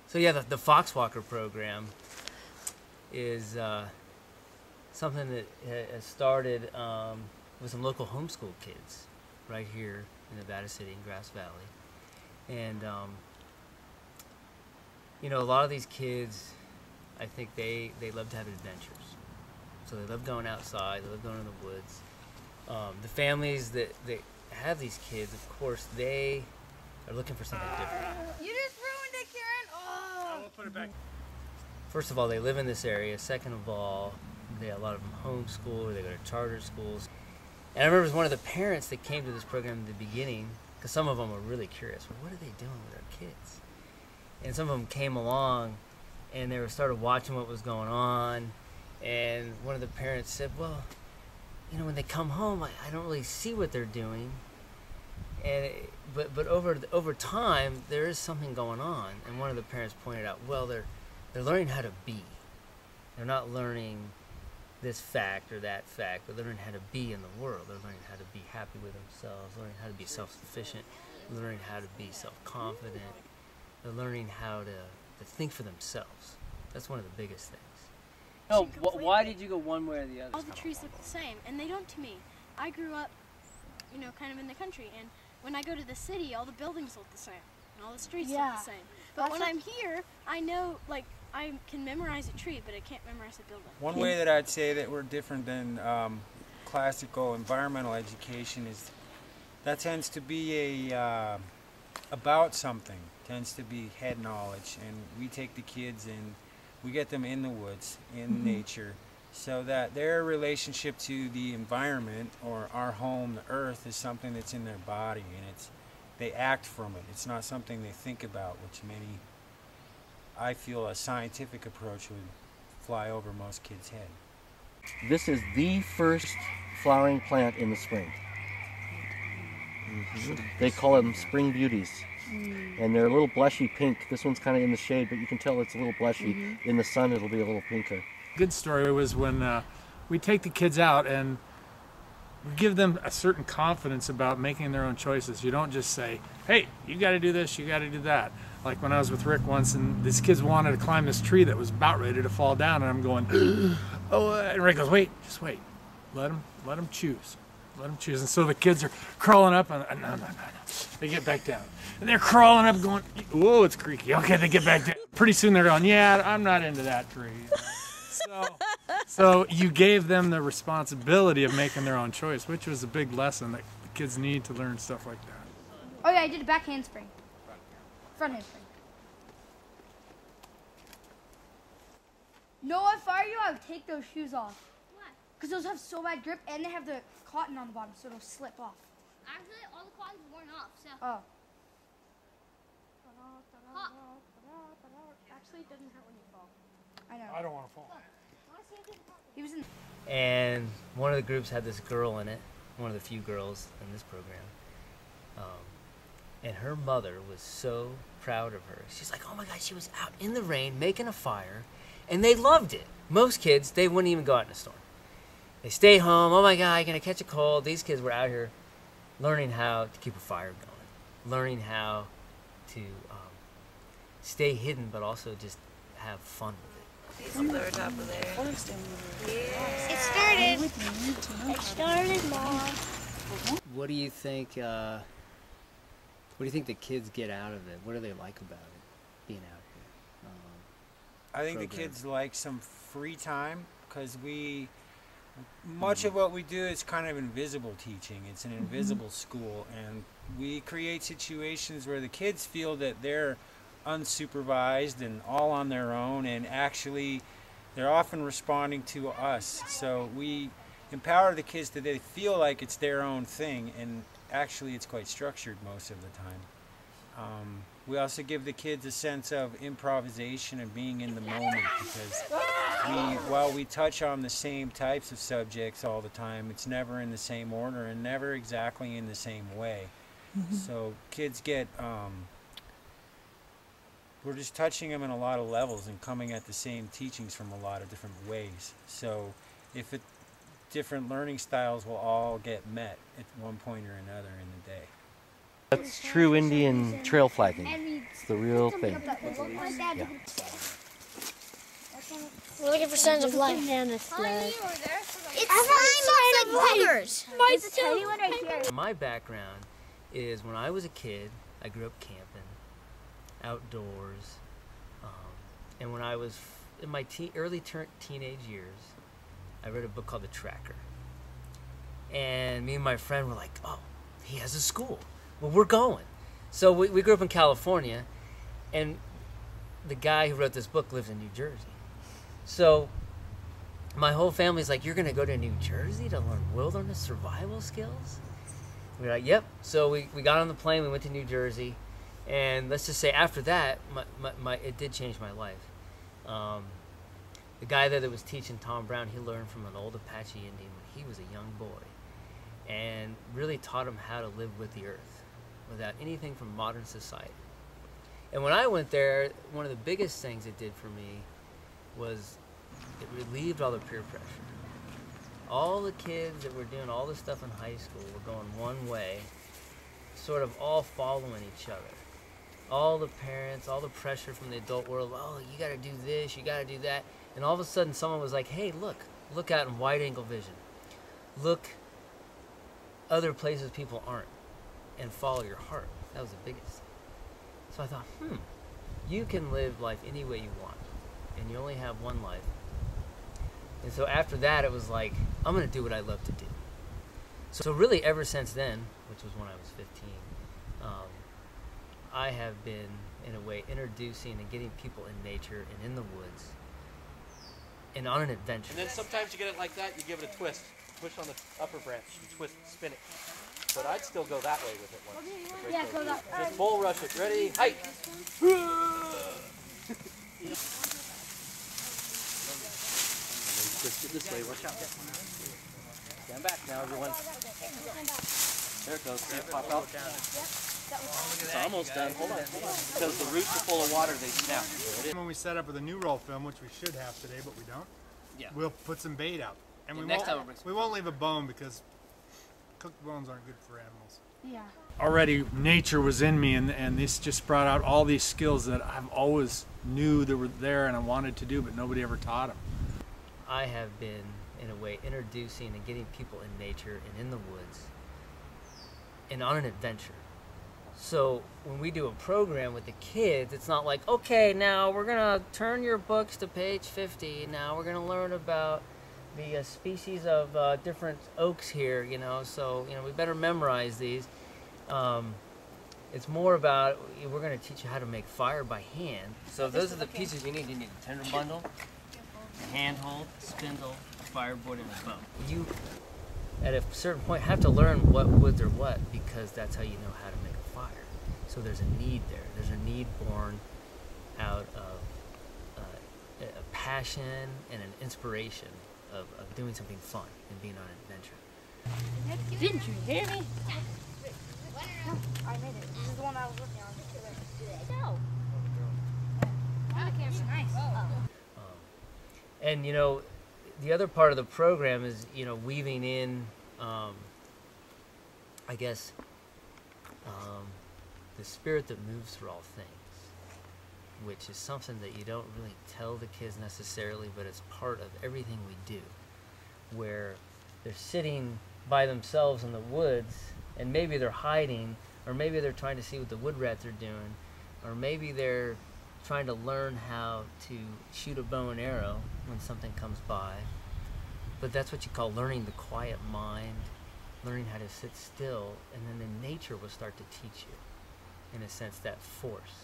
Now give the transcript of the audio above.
So yeah, the Foxwalker program is something that has started with some local homeschool kids right here in Nevada City in Grass Valley. And you know, a lot of these kids, I think they love to have adventures. So they love going outside, they love going in the woods. The families that have these kids, of course, they are looking for something different. You just ruined it, Karen! Oh! I will put it back. First of all, they live in this area. Second of all, a lot of them homeschool or they go to charter schools. And I remember it was one of the parents that came to this program in the beginning, because some of them were really curious. Well, what are they doing with their kids? And some of them came along and they started watching what was going on. And one of the parents said, well, you know, when they come home, I don't really see what they're doing. And but over time, there is something going on. And one of the parents pointed out, well, they're learning how to be. They're not learning this fact or that fact, but they're learning how to be in the world. They're learning how to be happy with themselves, learning how to be self-sufficient, learning how to be self-confident. They're learning how to think for themselves. That's one of the biggest things. No, why did you go one way or the other? All the trees look the same, and they don't to me. I grew up, you know, kind of in the country, and when I go to the city, all the buildings look the same, and all the streets look the same. But when I'm here, I know, like, I can memorize a tree, but I can't memorize a building. One way that I'd say that we're different than classical environmental education is that tends to be about something, tends to be head knowledge, and we take the kids and we get them in the woods, in nature, so that their relationship to the environment or our home, the earth, is something that's in their body, and they act from it. It's not something they think about, which I feel a scientific approach would fly over most kids' head. This is the first flowering plant in the spring. They call them spring beauties. And they're a little blushy pink. This one's kind of in the shade, but you can tell it's a little blushy. In the sun, it'll be a little pinker. Good story was when we take the kids out and we give them a certain confidence about making their own choices. You don't just say, hey, you got to do this, you got to do that. Like when I was with Rick once and these kids wanted to climb this tree that was about ready to fall down, and I'm going, oh, and Rick goes, wait, just wait. Let them choose. Let them choose. And so the kids are crawling up and no. They get back down. And they're crawling up going, whoa, it's creaky. Okay, they get back down. Pretty soon they're going, yeah, I'm not into that tree. So you gave them the responsibility of making their own choice, which was a big lesson that the kids need to learn stuff like that. Oh yeah, I did a back handspring. Front handspring. No, if I were you, I would take those shoes off. Why? Because those have so bad grip, and they have the cotton on the bottom, so it'll slip off. Actually, all the cotton's worn off, so. Oh. Actually, it doesn't hurt when you fall. I know. I don't want to fall. He was in. And one of the groups had this girl in it, one of the few girls in this program. And her mother was so proud of her. She's like, oh my God, she was out in the rain making a fire, and they loved it. Most kids, they wouldn't even go out in a storm. They stay home, oh my God, I'm gonna catch a cold. These kids were out here learning how to keep a fire going, learning how to stay hidden, but also just have fun with it. Up there, top of there. Yeah. It started, Mom. What do you think? What do you think the kids get out of it? What do they like about it, being out here? I think the kids like some free time because much of what we do is kind of invisible teaching. It's an invisible school, and we create situations where the kids feel that they're unsupervised and all on their own, and actually they're often responding to us. So we empower the kids that they feel like it's their own thing, and actually it's quite structured most of the time. We also give the kids a sense of improvisation and being in the moment, because while we touch on the same types of subjects all the time, it's never in the same order and never exactly in the same way. So kids get, we're just touching them in a lot of levels and coming at the same teachings from a lot of different ways. So if different learning styles will all get met at one point or another in the day. That's true Indian trail flagging. It's the real thing. Yeah. We're looking for signs of life. Banana sled. It's signs like buggers. There's a tiny one right here. My background is when I was a kid, I grew up camping, outdoors, and when I was in my early teenage years, I read a book called The Tracker. And me and my friend were like, oh, he has a school. Well, we're going. So we grew up in California, and the guy who wrote this book lives in New Jersey. So my whole family's like, you're going to go to New Jersey to learn wilderness survival skills? We're like, yep. So we got on the plane, we went to New Jersey, and let's just say after that, it did change my life. The guy there that was teaching Tom Brown, he learned from an old Apache Indian when he was a young boy, and really taught him how to live with the earth without anything from modern society. And when I went there, one of the biggest things it did for me was it relieved all the peer pressure. All the kids that were doing all this stuff in high school were going one way, sort of all following each other. All the parents, all the pressure from the adult world, oh, you gotta do this, you gotta do that. And all of a sudden someone was like, hey, look out in wide angle vision. Look other places people aren't, and follow your heart. That was the biggest thing. So I thought, you can live life any way you want, and you only have one life. And so after that, it was like, I'm gonna do what I love to do. So really ever since then, which was when I was 15, I have been, in a way, introducing and getting people in nature and in the woods and on an adventure. And then sometimes you get it like that, you give it a twist. Push on the upper branch, you twist, spin it. But I'd still go that way with it once. Yeah, go that way. Just bull rush it. Ready? Hike! Twist it this way. Watch out. Stand back now, everyone. There it goes. There, pop out. It's almost done. Hold on. Because the roots are full of water, they snap. When we set up with a new roll film, which we should have today, but we don't, we'll put some bait out. And we won't leave a bone because cooked bones aren't good for animals. Yeah. Already nature was in me, and this just brought out all these skills that I've always knew that were there and I wanted to do, but nobody ever taught them. I have been, in a way, introducing and getting people in nature and in the woods and on an adventure. So when we do a program with the kids, it's not like, okay, now we're gonna turn your books to page 50. Now we're gonna learn about the species of different oaks here, so we better memorize these. It's more about, we're gonna teach you how to make fire by hand. So those are the pieces you need. You need a tinder bundle, a handhold, a spindle, a fireboard, and a bow. You, at a certain point, have to learn what woods are what, because that's how you know how to make a fire. So there's a need there. There's a need born out of a passion and an inspiration of doing something fun and being on an adventure. Didn't you hear me? No, I made it. This is the one I was working on. No. Nice. And the other part of the program is weaving in, I guess, the spirit that moves through all things, which is something that you don't really tell the kids necessarily, but it's part of everything we do, where they're sitting by themselves in the woods, and maybe they're hiding, or maybe they're trying to see what the wood rats are doing, or maybe they're trying to learn how to shoot a bow and arrow when something comes by. But that's what you call learning the quiet mind, learning how to sit still, and then the nature will start to teach you, in a sense, that force.